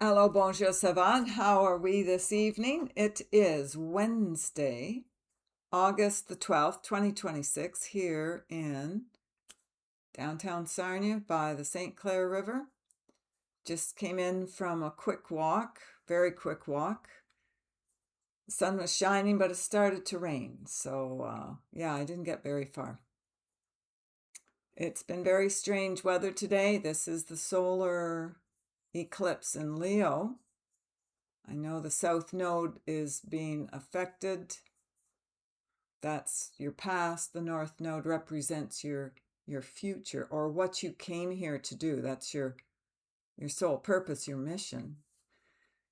Hello, bonjour, savant. How are we this evening? It is Wednesday, August the 12th, 2026, here in downtown Sarnia by the St. Clair River. Just came in from a quick walk, very quick walk. The sun was shining, but it started to rain. So, yeah, I didn't get very far. It's been very strange weather today. This is the solar eclipse in Leo. I know the south node is being affected. That's your past. The north node represents your future or what you came here to do. That's your sole purpose, your mission.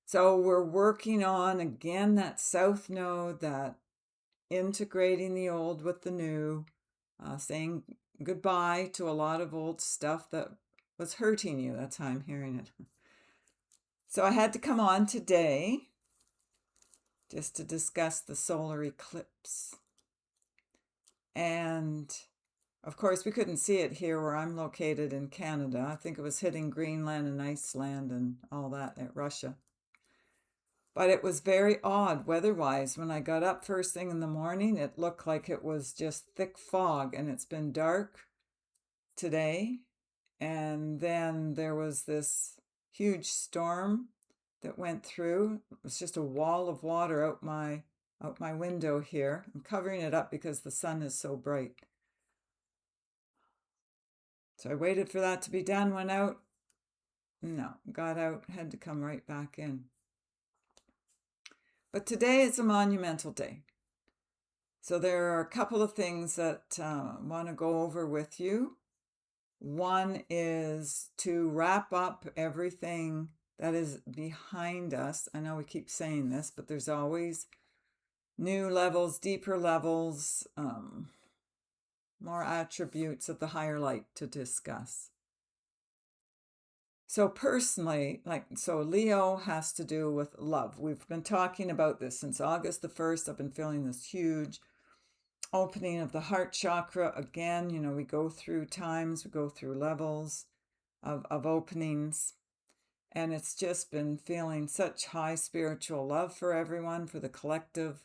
So we're working on again that south node, that integrating the old with the new, saying goodbye to a lot of old stuff that was hurting you. That's how I'm hearing it. So I had to come on today just to discuss the solar eclipse. And of course, we couldn't see it here where I'm located in Canada. I think it was hitting Greenland and Iceland and all that at Russia. But it was very odd weather-wise. When I got up first thing in the morning, it looked like it was just thick fog, and it's been dark today. And then there was this huge storm that went through. It was just a wall of water out my window here. I'm covering it up because the sun is so bright. So I waited for that to be done, went out. No, got out, had to come right back in. But today is a monumental day. So there are a couple of things that I want to go over with you. One is to wrap up everything that is behind us. I know we keep saying this, but there's always new levels, deeper levels, more attributes of the higher light to discuss. So personally, so Leo has to do with love. We've been talking about this since August the 1st. I've been feeling this huge opening of the heart chakra again. We go through times, we go through levels of openings. And it's just been feeling such high spiritual love for everyone, for the collective.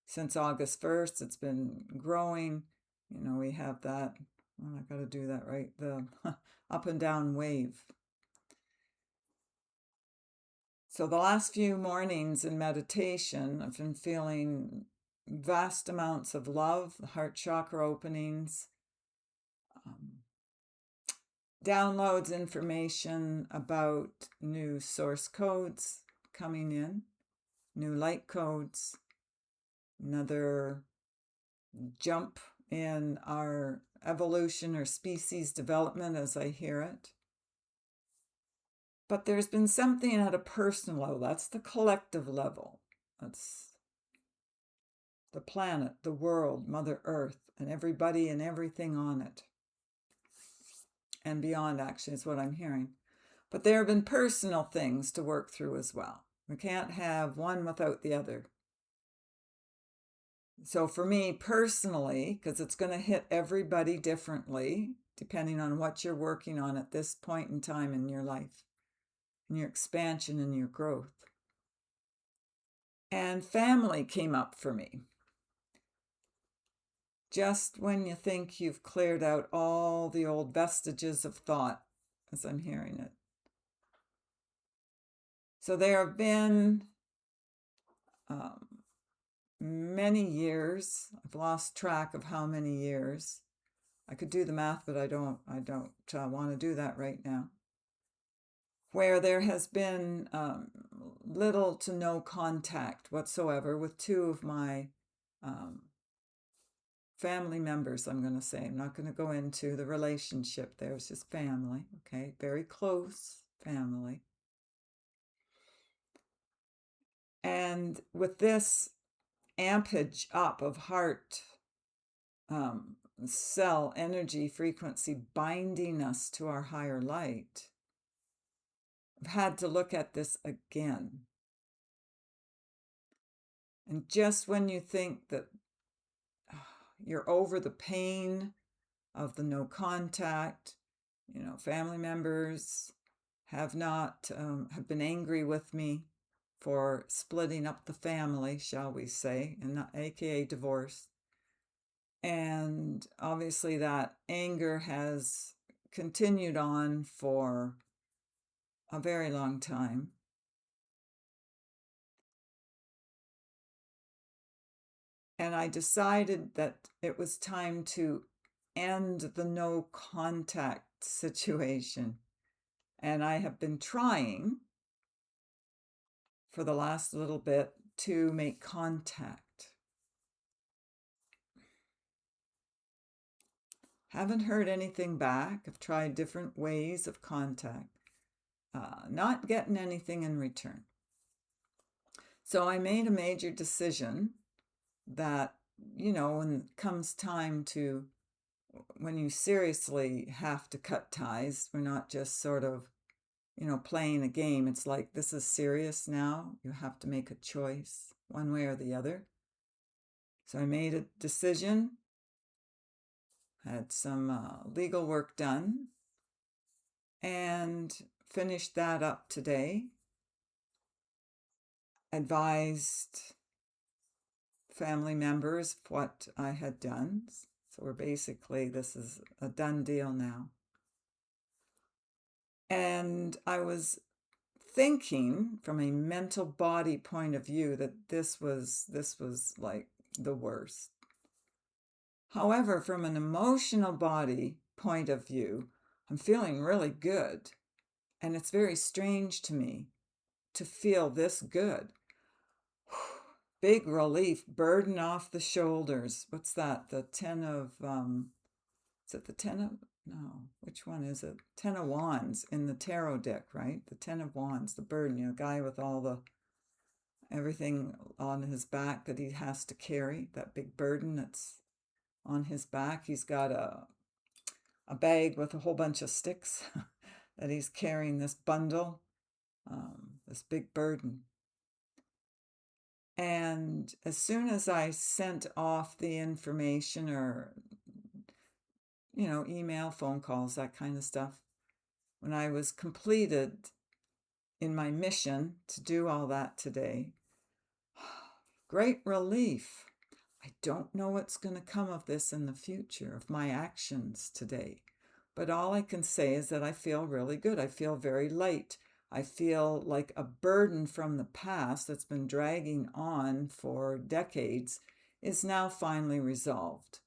Since August 1st, it's been growing. We have that, I got to do that right, the up and down wave. So the last few mornings in meditation, I've been feeling vast amounts of love, the heart chakra openings, downloads, information about new source codes coming in, new light codes, another jump in our evolution or species development as I hear it. But there's been something at a personal level. That's the collective level. That's the planet, the world, Mother Earth, and everybody and everything on it. And beyond, actually, is what I'm hearing. But there have been personal things to work through as well. We can't have one without the other. So for me personally, because it's going to hit everybody differently, depending on what you're working on at this point in time in your life, in your expansion and your growth. And family came up for me. Just when you think you've cleared out all the old vestiges of thought, as I'm hearing it. So there have been many years. I've lost track of how many years. I could do the math, but I don't want to do that right now. Where there has been little to no contact whatsoever with two of my family members, I'm going to say. I'm not going to go into the relationship there. It's just family, okay? Very close family. And with this ampage up of heart, cell energy frequency binding us to our higher light, I've had to look at this again. And just when you think that you're over the pain of the no contact, family members have been angry with me for splitting up the family, shall we say, and not, aka divorce. And obviously that anger has continued on for a very long time. And I decided that it was time to end the no contact situation. And I have been trying for the last little bit to make contact. Haven't heard anything back. I've tried different ways of contact. Not getting anything in return. So I made a major decision that, when it comes time to, when you seriously have to cut ties, we're not just sort of, playing a game. It's like, this is serious now. You have to make a choice one way or the other. So I made a decision, had some legal work done, and finished that up today. Advised family members what I had done. So this is a done deal now. And I was thinking from a mental body point of view that this was like the worst. However, from an emotional body point of view, I'm feeling really good. And it's very strange to me to feel this good. Big relief, burden off the shoulders. What's that? The 10 of, is it the 10 of, no, which one is it? 10 of Wands in the tarot deck, right? The 10 of Wands, the burden, guy with everything on his back that he has to carry, that big burden that's on his back. He's got a bag with a whole bunch of sticks that he's carrying, this bundle, this big burden. And as soon as I sent off the information or, email, phone calls, that kind of stuff, when I was completed in my mission to do all that today, great relief. I don't know what's going to come of this in the future, of my actions today. But all I can say is that I feel really good. I feel very light. I feel like a burden from the past that's been dragging on for decades is now finally resolved.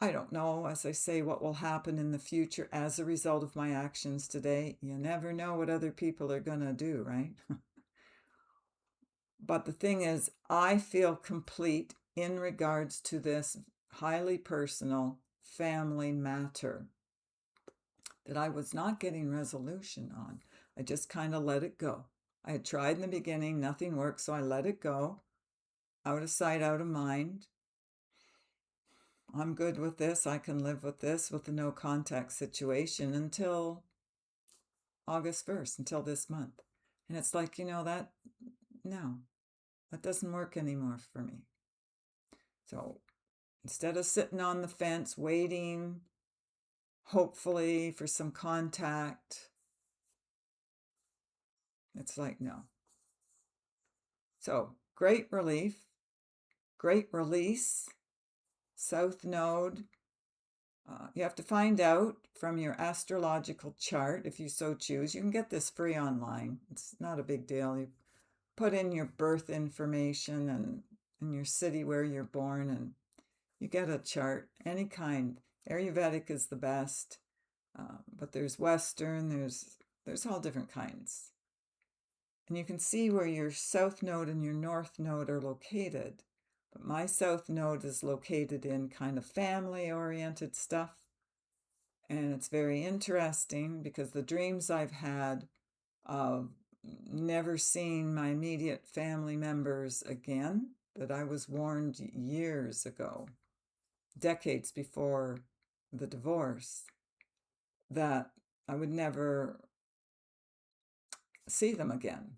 I don't know, as I say, what will happen in the future as a result of my actions today. You never know what other people are going to do, right? But the thing is, I feel complete in regards to this highly personal family matter that I was not getting resolution on. I just kind of let it go. I had tried in the beginning, nothing worked, so I let it go. Out of sight, out of mind. I'm good with this. I can live with this, with the no contact situation until August 1st, until this month. And it's like, that doesn't work anymore for me. So instead of sitting on the fence, waiting, hopefully for some contact, it's like, no. So great relief, great release, South Node. You have to find out from your astrological chart, if you so choose. You can get this free online. It's not a big deal. You put in your birth information and your city where you're born, and you get a chart, any kind. Ayurvedic is the best, but there's Western, there's all different kinds. And you can see where your South Node and your North Node are located. But my South Node is located in kind of family-oriented stuff. And it's very interesting because the dreams I've had of never seeing my immediate family members again, that I was warned years ago, decades before the divorce, that I would never see them again.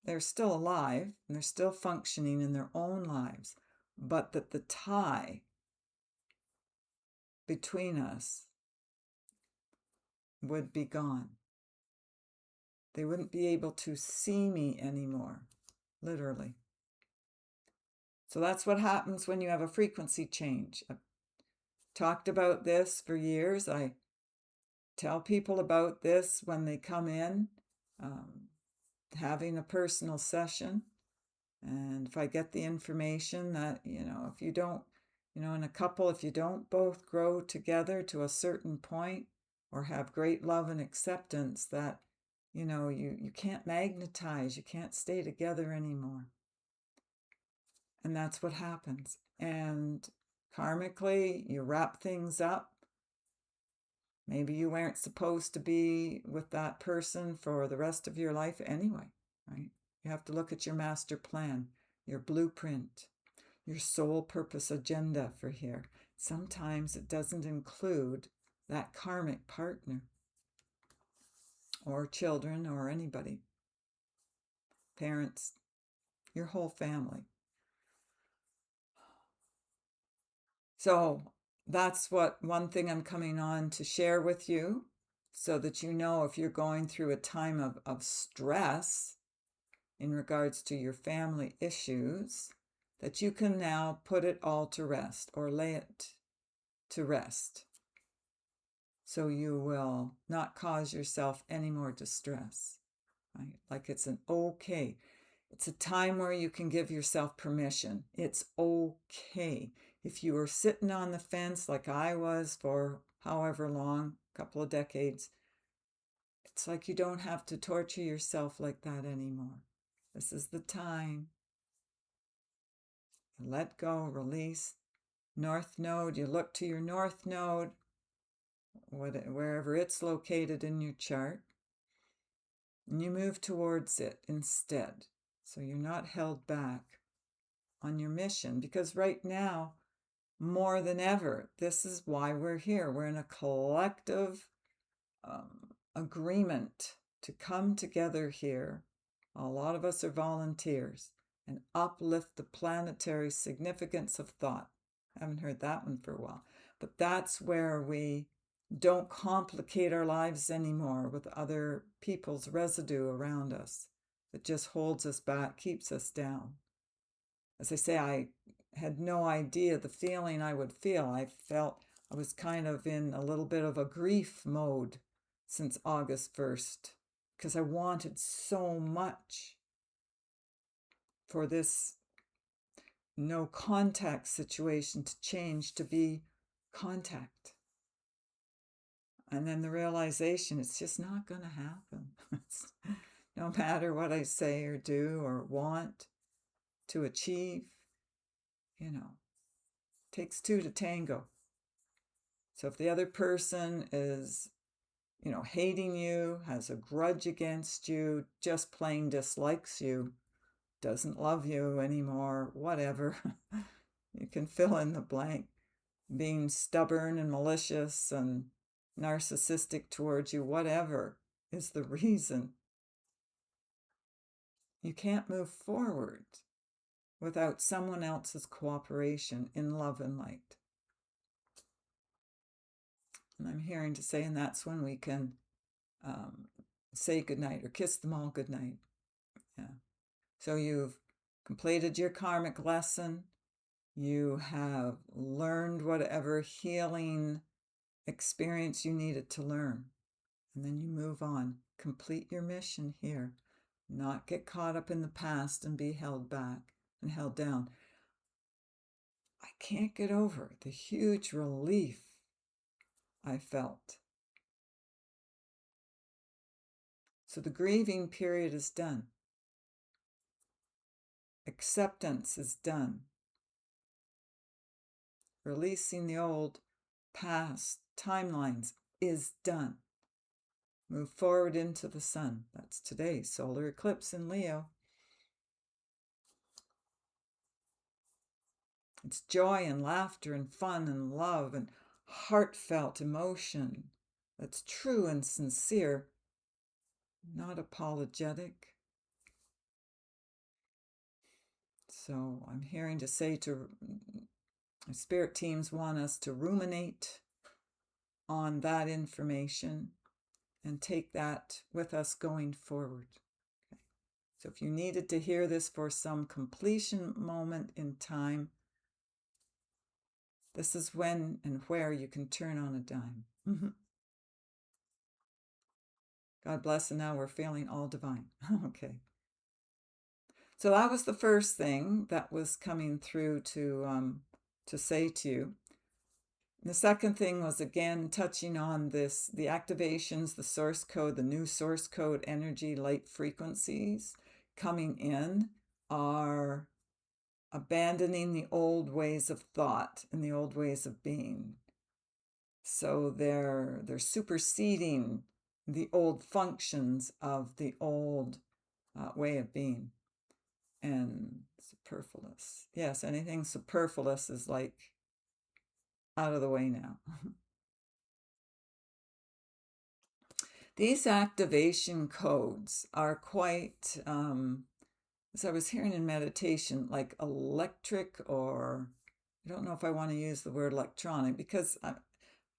They're still alive and they're still functioning in their own lives, but that the tie between us would be gone. They wouldn't be able to see me anymore, literally. So that's what happens when you have a frequency change. I've talked about this for years. I tell people about this when they come in, having a personal session. And if I get the information that, if you don't, in a couple, if you don't both grow together to a certain point or have great love and acceptance, that, you can't magnetize, you can't stay together anymore. And that's what happens. And karmically, you wrap things up. Maybe you weren't supposed to be with that person for the rest of your life anyway, right? You have to look at your master plan, your blueprint, your soul purpose agenda for here. Sometimes it doesn't include that karmic partner or children or anybody, parents, your whole family. So that's one thing I'm coming on to share with you, so that if you're going through a time of stress in regards to your family issues, that you can now put it all to rest or lay it to rest. So you will not cause yourself any more distress, right? Like it's it's a time where you can give yourself permission. It's okay. If you were sitting on the fence like I was for however long, a couple of decades, it's like you don't have to torture yourself like that anymore. This is the time. Let go, release. North node, you look to your north node, wherever it's located in your chart, and you move towards it instead. So you're not held back on your mission, because right now, more than ever, this is why we're here. We're in a collective agreement to come together here. A lot of us are volunteers, and uplift the planetary significance of thought. I haven't heard that one for a while. But that's where we don't complicate our lives anymore with other people's residue around us that just holds us back, keeps us down. As I say, I had no idea the feeling I would feel. I felt I was kind of in a little bit of a grief mode since August 1st, because I wanted so much for this no contact situation to change to be contact. And then the realization, it's just not going to happen. No matter what I say or do or want to achieve, takes two to tango. So if the other person is, hating you, has a grudge against you, just plain dislikes you, doesn't love you anymore, whatever, you can fill in the blank, being stubborn and malicious and narcissistic towards you, whatever is the reason, you can't move forward without someone else's cooperation in love and light. And I'm hearing to say, and that's when we can say goodnight or kiss them all goodnight. Yeah. So you've completed your karmic lesson. You have learned whatever healing experience you needed to learn. And then you move on. Complete your mission here. Not get caught up in the past and be held back and held down. I can't get over the huge relief I felt. So the grieving period is done. Acceptance is done. Releasing the old past timelines is done. Move forward into the sun. That's today, solar eclipse in Leo. It's joy and laughter and fun and love and heartfelt emotion that's true and sincere, not apologetic. So I'm hearing to say to spirit teams want us to ruminate on that information and take that with us going forward. Okay. So if you needed to hear this for some completion moment in time, this is when and where you can turn on a dime. God bless, and now we're feeling all divine. Okay. So that was the first thing that was coming through to say to you. And the second thing was, again, touching on this, the activations, the source code, the new source code energy, light frequencies coming in are abandoning the old ways of thought and the old ways of being. So they're superseding the old functions of the old way of being. And superfluous. Yes, anything superfluous is like out of the way now. These activation codes are quite, as I was hearing in meditation, like electric, or I don't know if I want to use the word electronic, because I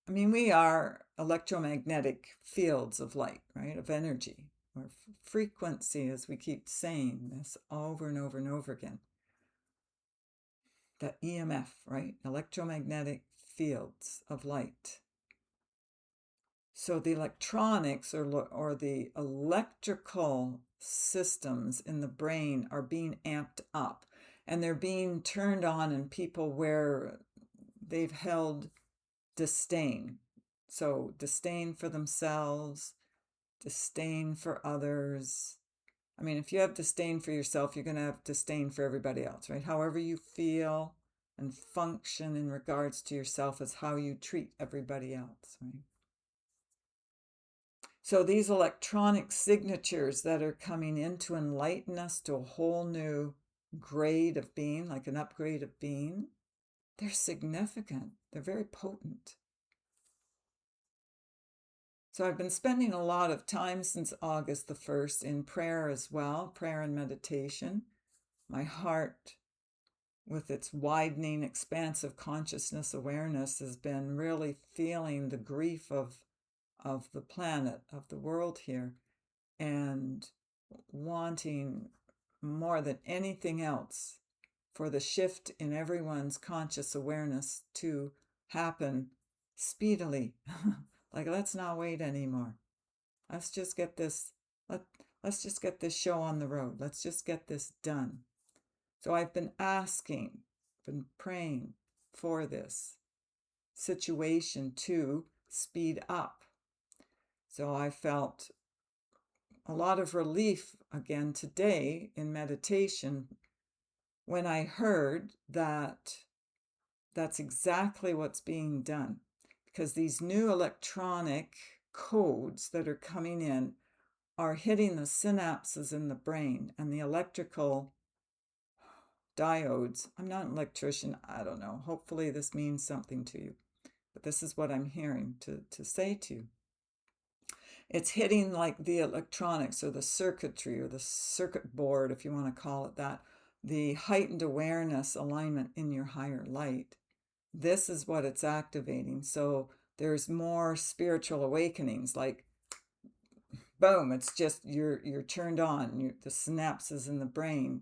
mean, we are electromagnetic fields of light, right? Of energy, or frequency, as we keep saying this over and over and over again. That EMF, right? Electromagnetic fields of light. So the electronics or the electrical systems in the brain are being amped up, and they're being turned on in people where they've held disdain. So disdain for themselves, disdain for others. I mean, if you have disdain for yourself, you're going to have disdain for everybody else, right? However you feel and function in regards to yourself is how you treat everybody else, right? So these electronic signatures that are coming in to enlighten us to a whole new grade of being, like an upgrade of being, they're significant. They're very potent. So I've been spending a lot of time since August the 1st in prayer as well, prayer and meditation. My heart, with its widening, expansive consciousness awareness, has been really feeling the grief of the planet, of the world here, and wanting more than anything else for the shift in everyone's conscious awareness to happen speedily. Like, let's not wait anymore. Let's just get this let's just get this show on the road. Let's just get this done. So I've been praying for this situation to speed up. So I felt a lot of relief again today in meditation when I heard that that's exactly what's being done, because these new electronic codes that are coming in are hitting the synapses in the brain and the electrical diodes. I'm not an electrician. I don't know. Hopefully this means something to you. But this is what I'm hearing to say to you. It's hitting like the electronics or the circuitry or the circuit board, if you want to call it that, the heightened awareness alignment in your higher light. This is what it's activating. So there's more spiritual awakenings, like boom, it's just you're turned on. The synapses in the brain,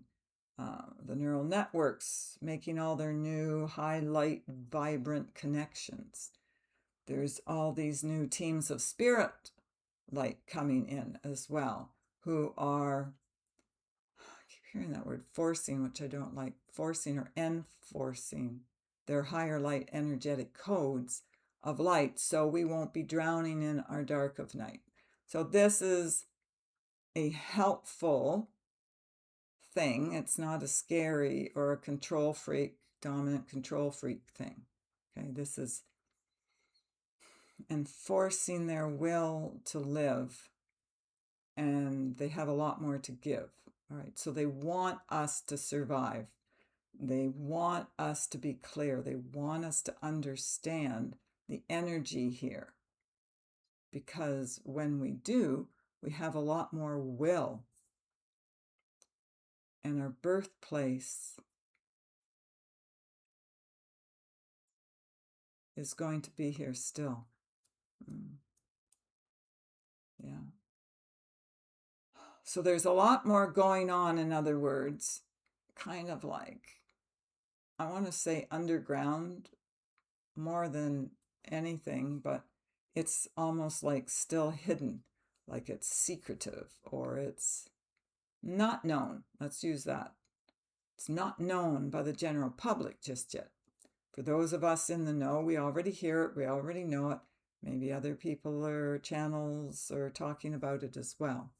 the neural networks making all their new highlight, vibrant connections. There's all these new teams of spirit light coming in as well, who are, I keep hearing that word, forcing, which I don't like, forcing or enforcing their higher light energetic codes of light, so we won't be drowning in our dark of night. So this is a helpful thing. It's not a scary or a control freak, dominant control freak thing. Okay, this is enforcing their will to live, and they have a lot more to give. All right, so they want us to survive. They want us to be clear. They want us to understand the energy here, because when we do, we have a lot more will, and our birthplace is going to be here still. Yeah. So there's a lot more going on, in other words, kind of like, I want to say underground more than anything, but it's almost like still hidden, like it's secretive or it's not known. Let's use that. It's not known by the general public just yet. For those of us in the know, we already hear it, we already know it. Maybe other people or channels are talking about it as well.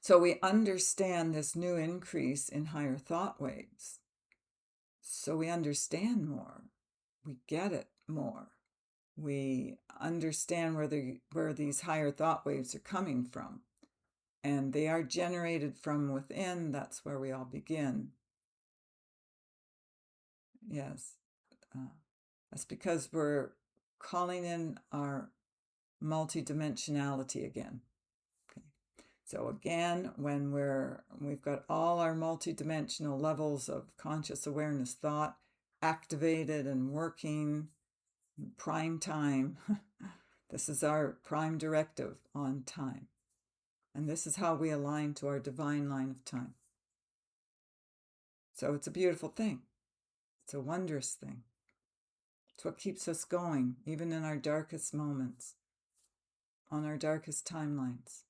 So we understand this new increase in higher thought waves. So we understand more. We get it more. We understand where these higher thought waves are coming from. And they are generated from within. That's where we all begin. Yes. That's because we're calling in our multidimensionality again. Okay. So again, when we've got all our multidimensional levels of conscious awareness thought activated and working prime time, this is our prime directive on time. And this is how we align to our divine line of time. So it's a beautiful thing. It's a wondrous thing. It's what keeps us going, even in our darkest moments, on our darkest timelines.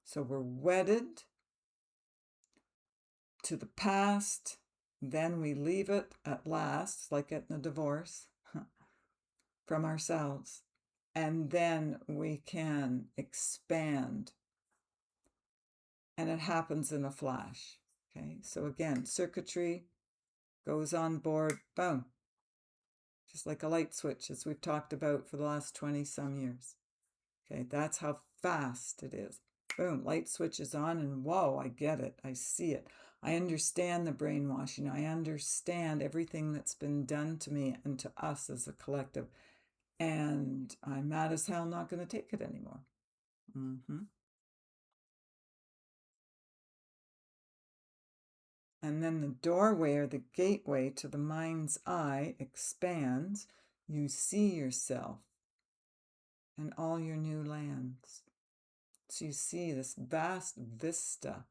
So we're wedded to the past, then we leave it at last, like getting a divorce from ourselves, and then we can expand. And it happens in a flash. Okay, so again, circuitry goes on board, boom, just like a light switch, as we've talked about for the last 20 some years. Okay, that's how fast it is. Boom, light switch is on, and whoa, I get it. I see it. I understand the brainwashing. I understand everything that's been done to me and to us as a collective. And I'm mad as hell not going to take it anymore. And then the doorway or the gateway to the mind's eye expands. You see yourself and all your new lands. So you see this vast vista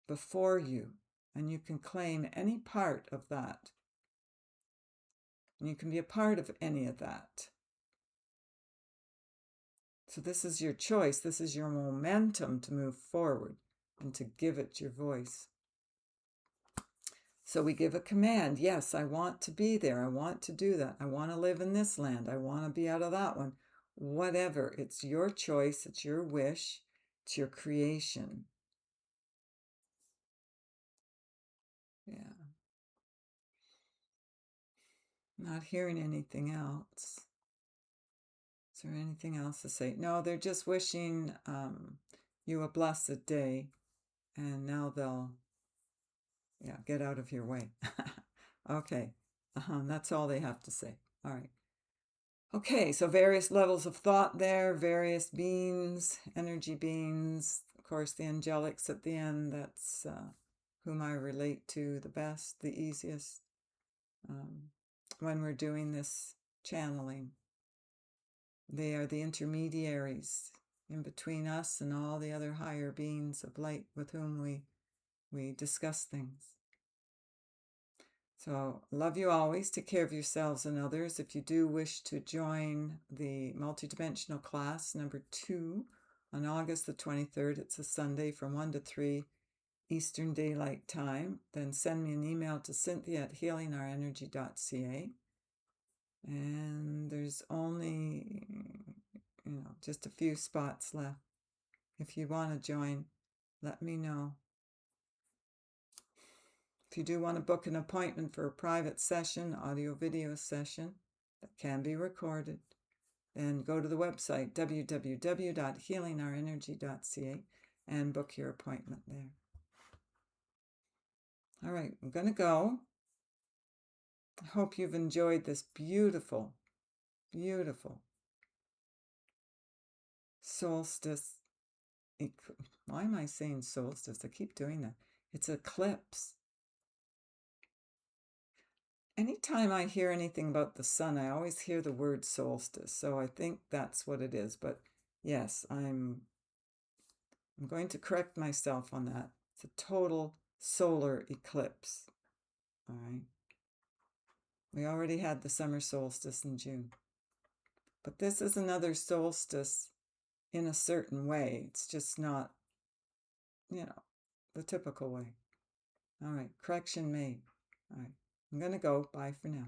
before you, and you can claim any part of that. And you can be a part of any of that. So this is your choice. This is your momentum to move forward and to give it your voice. So we give a command. Yes, I want to be there. I want to do that. I want to live in this land. I want to be out of that one. Whatever. It's your choice. It's your wish. It's your creation. Yeah. Not hearing anything else. Is there anything else to say? No, they're just wishing you a blessed day. And now they'll, get out of your way. Okay. That's all they have to say. All right. Okay, so various levels of thought there, various beings, energy beings. Of course, the angelics at the end, that's whom I relate to the best, the easiest, when we're doing this channeling. They are the intermediaries in between us and all the other higher beings of light with whom we discuss things. So, love you always. Take care of yourselves and others. If you do wish to join the multidimensional class number 2 on August the 23rd, it's a Sunday from 1 to 3 Eastern Daylight Time, then send me an email to cynthia@healingourenergy.ca. And there's only, just a few spots left. If you want to join, let me know. If you do want to book an appointment for a private session, audio-video session that can be recorded, then go to the website www.healingourenergy.ca and book your appointment there. All right, I'm going to go. I hope you've enjoyed this beautiful, beautiful solstice. Why am I saying solstice? I keep doing that. It's eclipse. anytime I hear anything about the sun, I always hear the word solstice. So I think that's what it is. But yes, I'm going to correct myself on that. It's a total solar eclipse. All right. We already had the summer solstice in June. But this is another solstice in a certain way. It's just not, the typical way. All right, correction made. All right, I'm going to go. Bye for now.